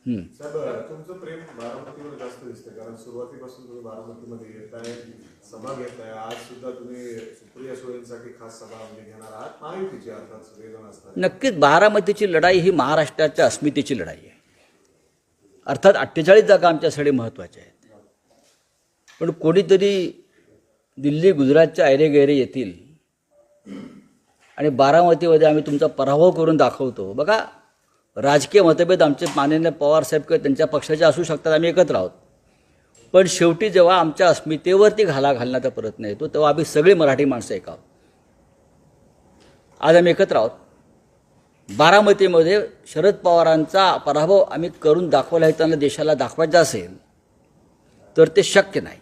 साहेब, तुमचं प्रेम बारामतीवर जास्त दिसतंय, कारण सुरुवातीपासून तुम्ही बारामतीमध्ये येताय, सभा घेताय. आज सुद्धा तुम्ही सुप्रिया सुळेंसाठी खास सभा घेणार आहात. महायुतीची अर्थात सगळेजण असणार. नक्कीच बारामतीची लढाई ही महाराष्ट्राच्या अस्मितेची लढाई आहे. अर्थात 48 जागा आमच्यासाठी महत्त्वाच्या आहेत. पण कोणीतरी दिल्ली गुजरातच्या ऐरेगैरे येतील आणि बारामतीमध्ये आम्ही तुमचा पराभव करून दाखवतो. बघा, राजकीय मतभेद आमचे माननीय पवारसाहेब किंवा त्यांच्या पक्षाचे असू शकतात, आम्ही एकत्र आहोत. पण शेवटी जेव्हा आमच्या अस्मितेवरती घाला घालण्याचा प्रयत्न येतो तेव्हा आम्ही सगळे मराठी माणसं एक आहोत. आज आम्ही एकत्र आहोत. बारामतीमध्ये शरद पवारांचा पराभव आम्ही करून दाखवला आहे, त्यांना देशाला दाखवायचा असेल तर ते शक्य नाही.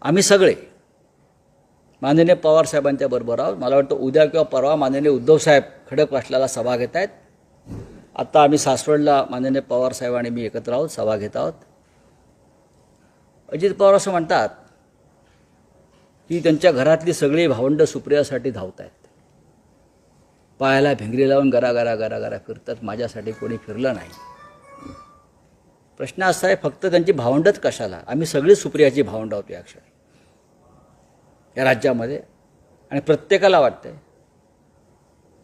आम्ही सगळे माननीय पवारसाहेबांच्या बरोबर आहोत. मला वाटतं उद्या किंवा परवा माननीय उद्धवसाहेब खडकवासल्याला सभा घेत आहेत. आत्ता आम्ही सासवडला माननीय पवारसाहेब आणि मी एकत्र आहोत, सभा घेत आहोत. अजित पवार असं म्हणतात की त्यांच्या घरातली सगळी भावंडं सुप्रियासाठी धावत आहेत, पायाला भिंगरी लावून गरा गरा गरा गरा फिरतात, माझ्यासाठी कोणी फिरलं नाही. प्रश्न असा आहे, फक्त त्यांची भावंडच कशाला? आम्ही सगळी सुप्रियाची भावंड होतो या क्षणी या राज्यामध्ये. आणि प्रत्येकाला वाटतंय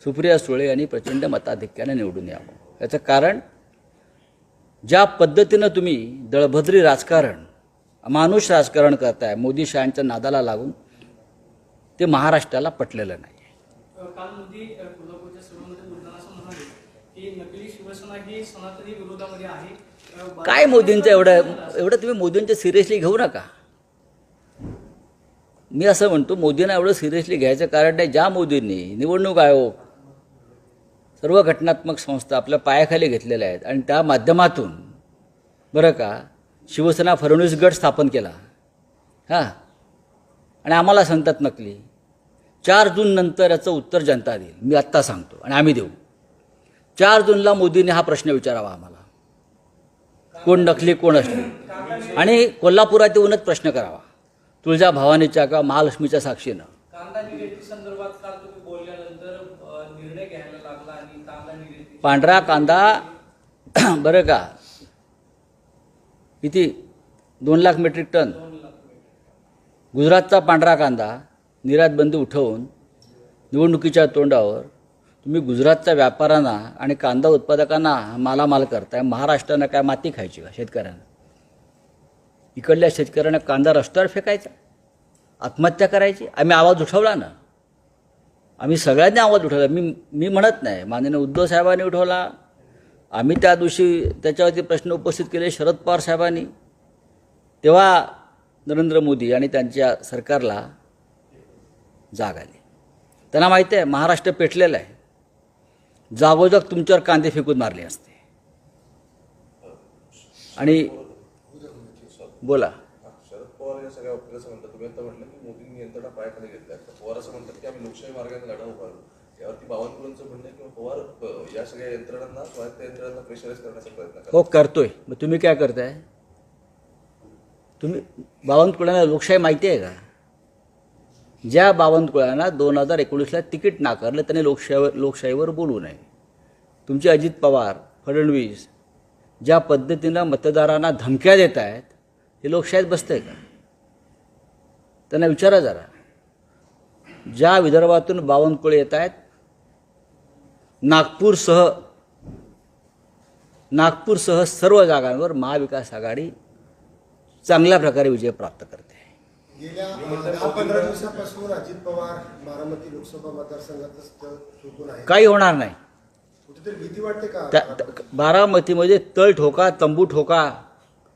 सुप्रिया सुळे यांनी प्रचंड मताधिक्याने निवडून यावं. याचं कारण, ज्या पद्धतीनं तुम्ही दळभद्री राजकारण, अमानुष राजकारण करताय मोदी शहांच्या नादाला लागून, ते महाराष्ट्राला पटलेलं नाही. काल मोदी कोल्हापूरच्या सभेमध्ये बोलताना असं म्हणाले की नकली शिवसेना ही सनातनी विरोधामध्ये आहे. काय मोदींचं एवढं तुम्ही मोदींचं सिरियसली घेऊ नका. मी असं म्हणतो, मोदींना एवढं सिरियसली घ्यायचं कारण नाही. ज्या मोदींनी निवडणूक आयोग, सर्व घटनात्मक संस्था आपल्या पायाखाली घेतलेल्या आहेत आणि त्या माध्यमातून बरं का शिवसेना फडणवीस गट स्थापन केला, हां, आणि आम्हाला सांगतात नकली. 4 जून नंतर याचं उत्तर जनता देईल. मी आत्ता सांगतो आणि आम्ही देऊ. 4 जूनला मोदींनी हा प्रश्न विचारावा आम्हाला, कोण नकली कोण असली, आणि कोल्हापुरात येऊनच प्रश्न करावा, तुळजा भवानीच्या का महालक्ष्मीच्या साक्षीनं. कांदा निर्याती संदर्भात काल तुम्ही बोलल्यानंतर निर्णय घ्यायला लागला आणि कांदा निर्याती, पांढरा कांदा बरं का किती 2 लाख मेट्रिक टन गुजरातचा पांढरा कांदा निर्यात बंदी उठवून निवडणुकीच्या तोंडावर तुम्ही गुजरातच्या व्यापाऱ्यांना आणि कांदा उत्पादकांना मालामाल करताय. महाराष्ट्रानं काय माती खायची का शेतकऱ्यांना? इकडल्या शेतकऱ्यांना कांदा रस्त्यावर फेकायचा, आत्महत्या करायची. आम्ही आवाज उठवला ना, आम्ही सगळ्यांनी आवाज उठवला. मी म्हणत नाही, माननीय उद्धव साहेबांनी उठवला. आम्ही त्या दिवशी त्याच्यावरती प्रश्न उपस्थित केले शरद पवार साहेबांनी. तेव्हा नरेंद्र मोदी आणि त्यांच्या सरकारला जाग आली. त्यांना माहिती आहे महाराष्ट्र पेटलेलं आहे. जागोजाग तुमच्यावर कांदे फेकून मारले असते. आणि बोला, शरद पवार या सगळ्या बाबतीत असं म्हणतात, तुम्ही आता म्हटलं की मोदींनी यंत्रणा पायाखाली घेतल्या. पवार असं म्हणतात की आम्ही लोकशाही मार्गाने लढा उभारू. यावरती बावनकुळेंचं म्हणणं आहे की पवार या सगळ्या यंत्रणांना, स्वायत्त यंत्रणांना प्रेशराईज करण्याचा प्रयत्न करतात. हो, करतोय. मग तुम्ही काय करताय? तुम्ही बावनकुळ्यांना लोकशाही माहिती आहे का? ज्या बावनकुळ्यांना 2019ला तिकीट नाकारलं त्याने लोकशाहीवर बोलू नये. तुमचे अजित पवार, फडणवीस ज्या पद्धतीनं मतदारांना धमक्या देत आहेत, हे लोकशाहीत बसतंय का? त्यांना विचारा जरा. ज्या विदर्भातून बावनकुळे येत आहेत, नागपूरसह सर्व जागांवर महाविकास आघाडी चांगल्या प्रकारे विजय प्राप्त करते. गेल्या 10-15 दिवसापासून अजित पवार बारामती लोकसभा मतदारसंघातच चुकून आहे. काही होणार नाही. कुठेतरी भीती वाटते का? बारामतीमध्ये तळ ठोका, तंबू ठोका,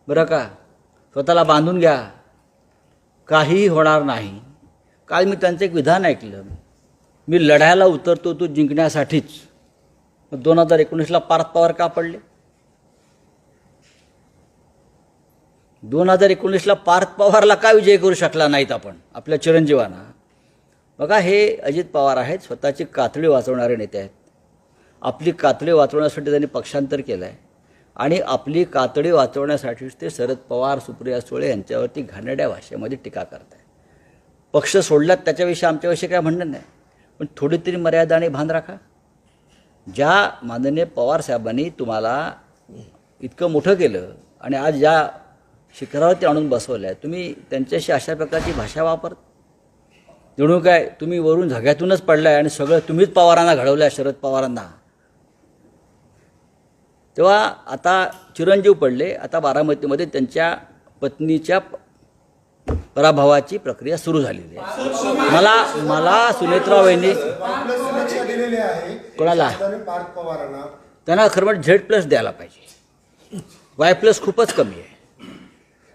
बरं का, स्वतःला बांधून घ्या, काहीही होणार नाही. काल मी त्यांचं एक विधान ऐकलं, मी लढायला उतरतो तो जिंकण्यासाठीच. मग 2019ला पार्थ पवार का पडले? 2019ला पार्थ पवारला का विजय करू शकला नाहीत आपण, आपल्या चिरंजीवांना? बघा, हे अजित पवार आहेत, स्वतःची कातडी वाचवणारे नेते आहेत. आपली कातडी वाचवण्यासाठी त्यांनी पक्षांतर केलं आहे आणि आपली कातडी वाचवण्यासाठीच ते शरद पवार, सुप्रिया सुळे यांच्यावरती घाणेरड्या भाषेमध्ये टीका करत आहे. पक्ष सोडलात त्याच्याविषयी आमच्याविषयी काय म्हणणं नाही, पण थोडी तरी मर्यादा आणि भान राखा. ज्या माननीय पवार साहेबांनी तुम्हाला इतकं मोठं केलं आणि आज ज्या शिखरावरती आणून बसवलं आहे, तुम्ही त्यांच्याशी अशा प्रकारची भाषा वापर जणू काय तुम्ही वरून झग्यातूनच पडलाय आणि सगळं तुम्हीच पवारांना घडवलं आहे, शरद पवारांना. तेव्हा आता चिरंजीव पडले, आता बारामतीमध्ये त्यांच्या पत्नीच्या पराभवाची प्रक्रिया सुरू झालेली आहे. मला सुनेत्रा वहिनी आपलं सुरक्षा दिलेली आहे कोणाला? पार्थ पवारांना. त्यांना खरं म्हणजे Z+ द्यायला पाहिजे. Y+ खूपच कमी आहे.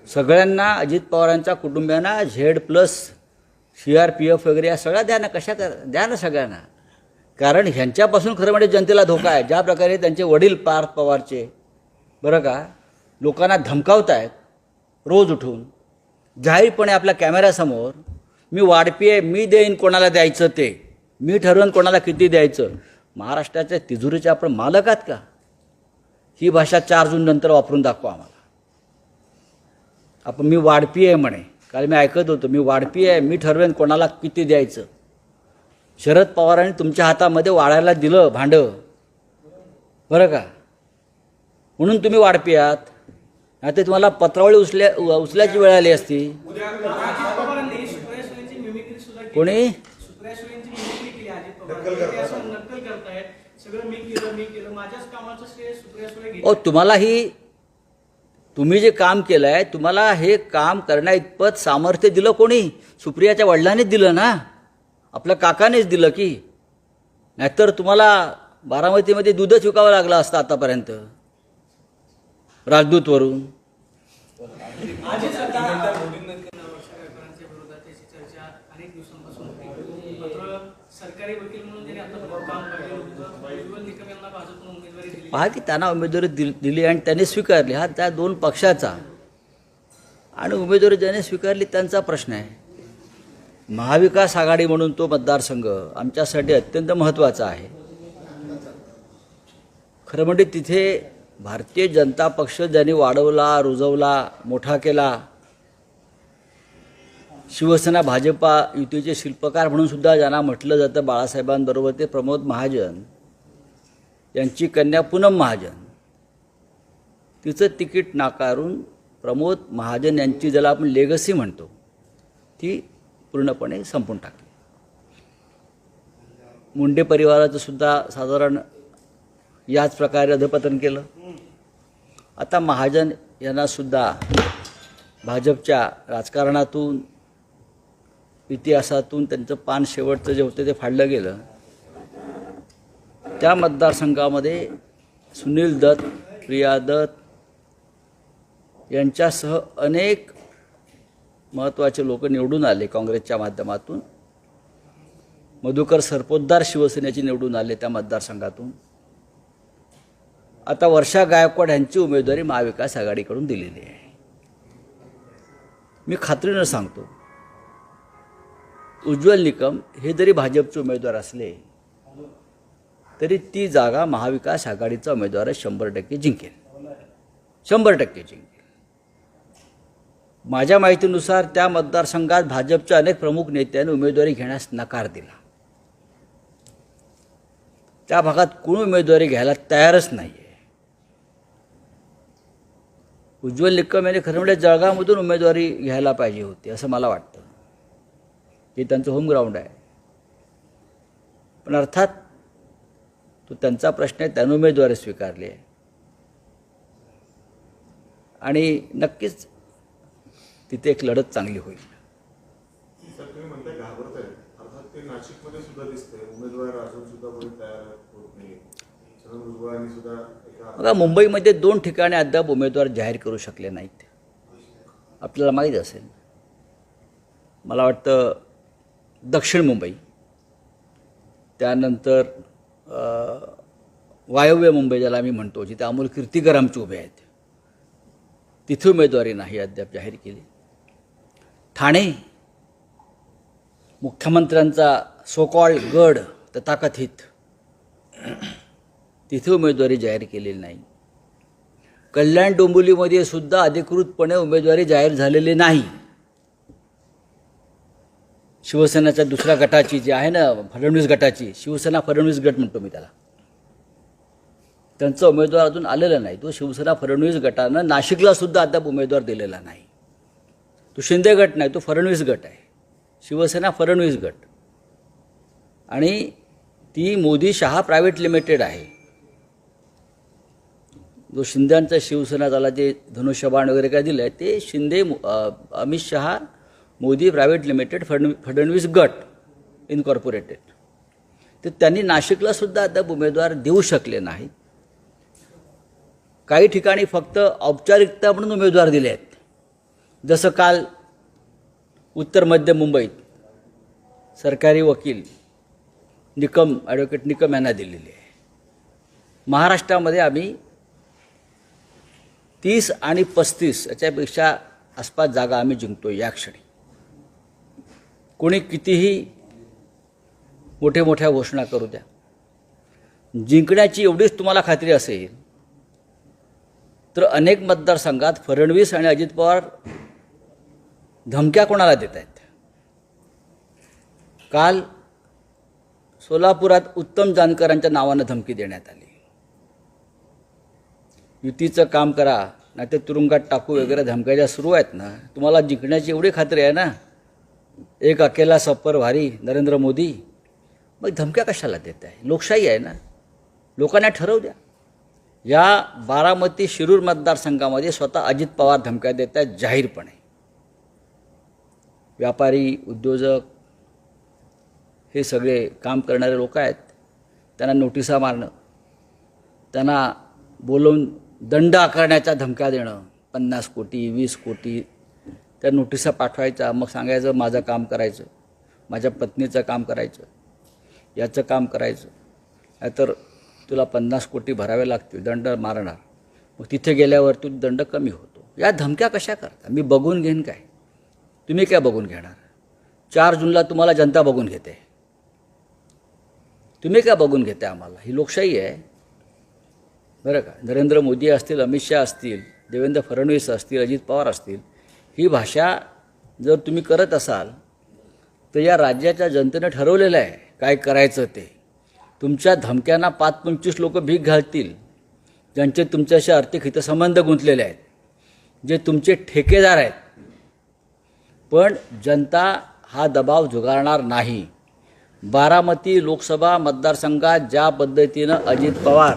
सगळ्यांना अजित पवारांच्या कुटुंबियांना Z+, CRPF वगैरे या सगळ्या द्या ना. द्या ना सगळ्यांना. कारण ह्यांच्यापासून खरं म्हणजे जनतेला धोका आहे. ज्या प्रकारे त्यांचे वडील पार्थ पवारचे बरं का लोकांना धमकावत आहेत रोज उठून जाहीरपणे आपल्या कॅमेऱ्यासमोर, मी वाढपी आहे, मी देईन कोणाला द्यायचं ते, मी ठरवून कोणाला किती द्यायचं. महाराष्ट्राच्या तिजोरीचे आपण मालक आहात का? ही भाषा 4 जून नंतर वापरून दाखवा आम्हाला. आपण मी वाढपी आहे म्हणे, काल मी ऐकत होतो, मी वाढपी आहे, मी ठरवेन कोणाला किती द्यायचं. शरद पवारांनी तुमच्या हातामध्ये वाढायला दिलं भांडं बरं का, म्हणून तुम्ही वाढपी आहात. आता तुम्हाला पत्रावळी उचल्याची वेळ आली असती. पवारांनी सुप्रिया सुळेंची मिमिक्री सुद्धा केली. कोणी? सुप्रिया सुळेंची मिमिक्री केली अजित पवार. ते असं नक्कल करतायत. सगळं मी केलं माझ्याच कामाचं श्रेय सुप्रिया सुळे घेतात. तुम्ही जे काम केलं आहे, तुम्हाला हे काम करण्या इतपत सामर्थ्य दिलं कोणी? सुप्रियाच्या वडिलांनीच दिलं ना, आपल्या काकानेच दिलं की. नाहीतर तुम्हाला बारामतीमध्ये दूधच विकावं लागलं असतं आतापर्यंत राजदूतवरून. आजही सध्या वर्षा गायकवाडांच्या विरोधात त्याची चर्चा अनेक दिवसांपासून होती. मात्र सरकारी वकील म्हणून त्यांनी आता काम पाहिलं होतं. उज्ज्वल निकम यांना भाजपनं उमेदवारी दिली. पहा की त्यांना उमेदवारी दिली आणि त्यांनी स्वीकारली. हा त्या 2 पक्षाचा आणि उमेदवारी ज्याने स्वीकारली त्यांचा प्रश्न आहे. महाविकास आघाडी म्हणून तो मतदारसंघ आमच्यासाठी अत्यंत महत्त्वाचा आहे. खरं म्हणजे तिथे भारतीय जनता पक्ष ज्यांनी वाढवला, रुजवला, मोठा केला, शिवसेना भाजपा युतीचे शिल्पकार म्हणून सुद्धा ज्यांना म्हटलं जातं, बाळासाहेबांबरोबर ते प्रमोद महाजन यांची कन्या पूनम महाजन, तिचं तिकीट नाकारून प्रमोद महाजन यांची ज्याला आपण लेगसी म्हणतो ती पूर्णपणे संपून टाकली. मुंडे परिवाराचं सुद्धा साधारण याच प्रकारे अधपतन केलं. आता महाजन यांना सुद्धा भाजपच्या राजकारणातून, इतिहासातून त्यांचं पान शेवटचं जे होतं ते फाडलं गेलं. त्या मतदारसंघामध्ये सुनील दत्त, प्रिया दत्त यांच्यासह अनेक महत्त्वाचे लोक निवडून आले काँग्रेसच्या माध्यमातून. मधुकर सरपोतदार शिवसेनेचे निवडून आले त्या मतदारसंघातून. आता वर्षा गायकवाड यांची उमेदवारी महाविकास आघाडीकडून दिलेली आहे. मी खात्रीनं सांगतो, उज्ज्वल निकम हे जरी भाजपचे उमेदवार असले तरी ती जागा महाविकास आघाडीचा उमेदवार 100% जिंकेल. 100% जिंकेल. माझ्या माहितीनुसार त्या मतदारसंघात भाजपच्या अनेक प्रमुख नेत्यांनी उमेदवारी घेण्यास नकार दिला. त्या भागात कोणी उमेदवारी घ्यायला तयारच नाही आहे. उज्ज्वल निकम यांनी खरं म्हणजे जळगावमधून उमेदवारी घ्यायला पाहिजे होती असं मला वाटतं. हे त्यांचं होम ग्राउंड आहे. पण अर्थात तो त्यांचा प्रश्न आहे, त्यानं उमेदवारी स्वीकारली आहे. आणि नक्कीच तिथे एक लढत चांगली होईल. सर तुम्ही म्हणताय घाबरताय, अर्थात ते नाशिकमध्ये सुद्धा दिसतंय उमेदवार अजून सुद्धा कोणी तयार होत नाही. छगन भुजबळांनी सुद्धा बघा, मुंबईमध्ये 2 ठिकाणी अद्याप उमेदवार जाहीर करू शकले नाहीत. आपल्याला माहीत असेल, मला वाटतं दक्षिण मुंबई, त्यानंतर वायव्य मुंबई ज्याला आम्ही म्हणतो, जिथे अमोल कीर्तीकर आमचे उभे आहेत, तिथे उमेदवारी नाही अद्याप जाहीर केली. ठाणे, मुख्यमंत्र्यांचा सो-कॉल्ड गड तथाकथित, तिथे उमेदवारी जाहीर केलेली नाही. कल्याण डोंबिवलीमध्ये सुद्धा अधिकृतपणे उमेदवारी जाहीर झालेली नाही. शिवसेनेच्या दुसऱ्या गटाची जी आहे ना, फडणवीस गटाची, शिवसेना फडणवीस गट म्हणतो मी त्याला, त्यांचा उमेदवार अजून आलेला नाही. तो शिवसेना फडणवीस गटानं नाशिकला सुद्धा अद्याप उमेदवार दिलेला नाही. तो शिंदे गट नाही, तो फडणवीस गट आहे. शिवसेना फडणवीस गट. आणि ती मोदी शहा प्रायव्हेट लिमिटेड आहे. जो शिंद्यांचा शिवसेना त्याला जे धनुष्यबाण वगैरे काय दिलं आहे ते शिंदे अमित शहा मोदी प्रायव्हेट लिमिटेड फडणवीस गट इनकॉर्पोरेटेड. तर त्यांनी नाशिकला सुद्धा अद्याप उमेदवार देऊ शकले नाहीत. काही ठिकाणी फक्त औपचारिकता म्हणून उमेदवार दिले आहेत. जसं काल उत्तर मध्य मुंबईत सरकारी वकील ॲडव्होकेट निकम यांना दिलेली आहे. महाराष्ट्रामध्ये आम्ही 30 आणि 35 याच्यापेक्षा आसपास जागा आम्ही जिंकतो या क्षणी. कोणी कितीही मोठ्या घोषणा करू द्या, जिंकण्याची एवढीच तुम्हाला खात्री असेल तर अनेक मतदारसंघात फडणवीस आणि अजित पवार धमक्या कोणाला देत आहेत. काल सोलापुरात उत्तम जानकरांच्या नावानं धमकी देण्यात आली. युतीचं काम करा नाही तर तुरुंगात टाकू वगैरे धमक्या ज्या सुरू आहेत ना, तुम्हाला जिंकण्याची एवढी खात्री आहे ना, एक अकेला सप्पर भारी नरेंद्र मोदी, मग धमक्या कशाला देत आहे. लोकशाही आहे ना, लोकांना ठरवू द्या. या बारामती शिरूर मतदारसंघामध्ये स्वतः अजित पवार धमक्या देत आहेत जाहीरपणे. व्यापारी उद्योजक हे सगळे काम करणारे लोक आहेत, त्यांना नोटिसा मारणं, त्यांना बोलवून दंड आकारण्याच्या धमक्या देणं, 50 कोटी 20 कोटी त्या नोटिसा पाठवायच्या. मग सांगायचं माझं काम करायचं, माझ्या पत्नीचं काम करायचं, याचं काम करायचं, नाहीतर तुला 50 कोटी भरावे लागतील, दंड मारणार. मग तिथे गेल्यावर तू दंड कमी होतो. या धमक्या कशा करता. मी बघून घेईन काय, तुम्ही काय बघून घेणार. 4 जूनला तुम्हाला जनता बघून घेते, तुम्ही काय बघून घेते आम्हाला. ही लोकशाही आहे बरं का. नरेंद्र मोदी असतील, अमित शहा असतील, देवेंद्र फडणवीस असतील, अजित पवार असतील, ही भाषा जर तुम्ही करत असाल तर या राज्याच्या जनतेनं ठरवलेलं आहे काय करायचं ते. तुमच्या धमक्यांना 5-25 लोक भीक घालतील, ज्यांचे तुमच्याशी आर्थिक हितसंबंध गुंतलेले आहेत, जे तुमचे ठेकेदार आहेत. पण जनता हा दबाव झुगारणार नाही. बारामती लोकसभा मतदारसंघात ज्या पद्धतीनं अजित पवार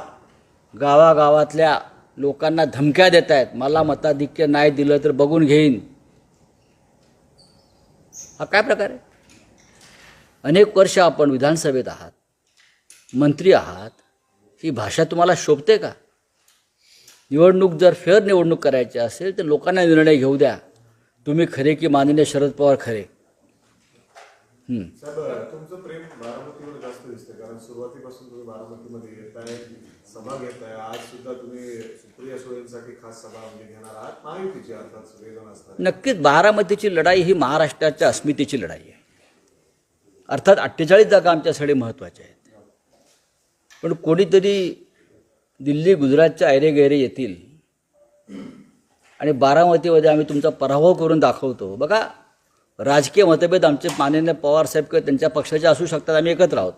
गावागावातल्या लोकांना धमक्या देत आहेत, मला मताधिक्य नाही दिलं तर बघून घेईन, हा काय प्रकार आहे. अनेक वर्ष आपण विधानसभेत आहात, मंत्री आहात, ही भाषा तुम्हाला शोभते का. निवडणूक जर फेअर निवडणूक करायची असेल तर लोकांना निर्णय घेऊ द्या, तुम्ही खरे की माननीय शरद पवार खरे. साहेब, तुमचं प्रेम बारामतीवर जास्त दिसतंय, कारण सुरुवातीपासून तुम्ही बारामतीमध्ये येताय, सभा घेताय. आज सुद्धा तुम्ही सुप्रिया सुळेंसाठी खास सभा घेणार आहात, महायुतीची अर्थात सगळेजण असतात. नक्कीच बारामतीची लढाई ही महाराष्ट्राच्या अस्मितेची लढाई आहे. अर्थात 48 जागा आमच्यासाठी महत्त्वाच्या आहेत. पण कोणीतरी दिल्ली गुजरातच्या ऐरेगैरे येतील आणि बारामतीमध्ये आम्ही तुमचा पराभव करून दाखवतो. बघा, राजकीय मतभेद आमचे माननीय पवारसाहेब किंवा त्यांच्या पक्षाचे असू शकतात, आम्ही एकत्र आहोत,